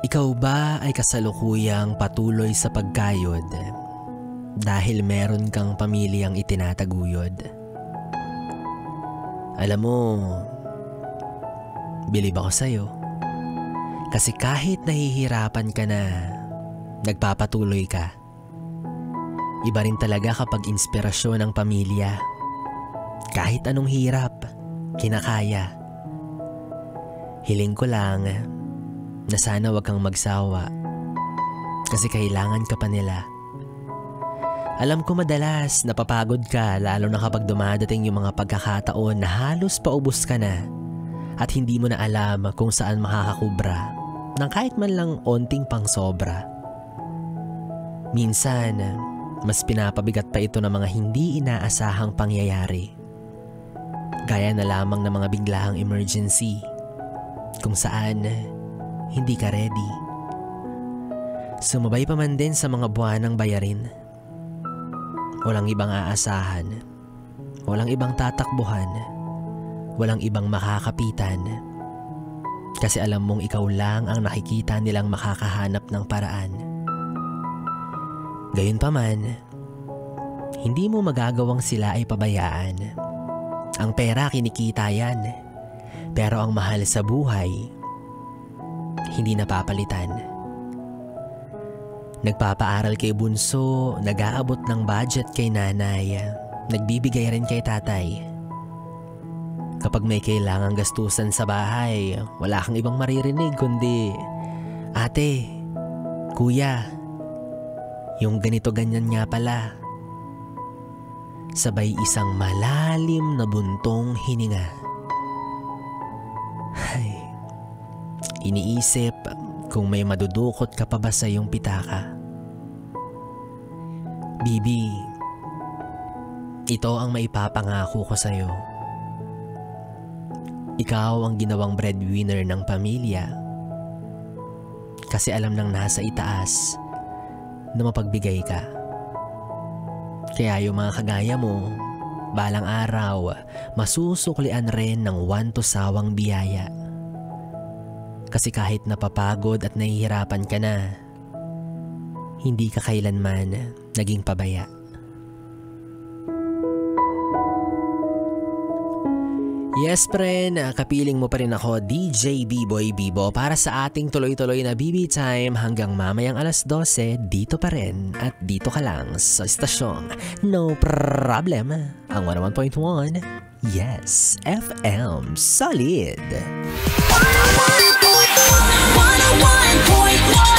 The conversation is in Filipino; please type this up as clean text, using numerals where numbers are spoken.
Ikaw ba ay kasalukuyang patuloy sa pagkayod dahil meron kang pamilyang itinataguyod? Alam mo, bilib ako sa'yo. Kasi kahit nahihirapan ka na, nagpapatuloy ka. Iba rin talaga kapag inspirasyon ng pamilya. Kahit anong hirap, kinakaya. Hiling ko lang na sana wag kang magsawa kasi kailangan ka pa nila. Alam ko madalas napapagod ka lalo na kapag dumadating yung mga pagkakataon na halos paubos ka na at hindi mo na alam kung saan makakakubra ng kahit man lang onting pang sobra. Minsan, mas pinapabigat pa ito ng mga hindi inaasahang pangyayari. Gaya na lamang ng mga biglaang emergency kung saan hindi ka ready. Sumabay pa man din sa mga buwanang bayarin. Walang ibang aasahan. Walang ibang tatakbuhan. Walang ibang makakapitan. Kasi alam mong ikaw lang ang nakikita nilang makakahanap ng paraan. Gayunpaman, hindi mo magagawang sila ay pabayaan. Ang pera kinikita yan. Pero ang mahal sa buhay, hindi napapalitan. Nagpapaaral kay bunso, nag-aabot ng budget kay nanay, nagbibigay rin kay tatay. Kapag may kailangang gastusan sa bahay, wala kang ibang maririnig kundi, "Ate, kuya, yung ganito ganyan nga pala." Sabay isang malalim na buntong hininga. Ay, iniisip kung may madudukot ka pa ba sa iyong pitaka. Bibi, ito ang maipapangako ko sa iyo. Ikaw ang ginawang breadwinner ng pamilya. Kasi alam ng nasa itaas na mapagbigay ka. Kaya yung mga kagaya mo, balang araw, masusuklian rin ng wanto-sawang biyaya. Kasi kahit napapagod at nahihirapan ka na, hindi ka kailanman naging pabaya. Yes, friend, kapiling mo pa rin ako, DJ B-Boy Bibo, para sa ating tuloy-tuloy na BB Time hanggang mamayang alas 12, dito pa rin at dito ka lang sa istasyong No Problem, ang 101.1, yes, FM Solid. 101.1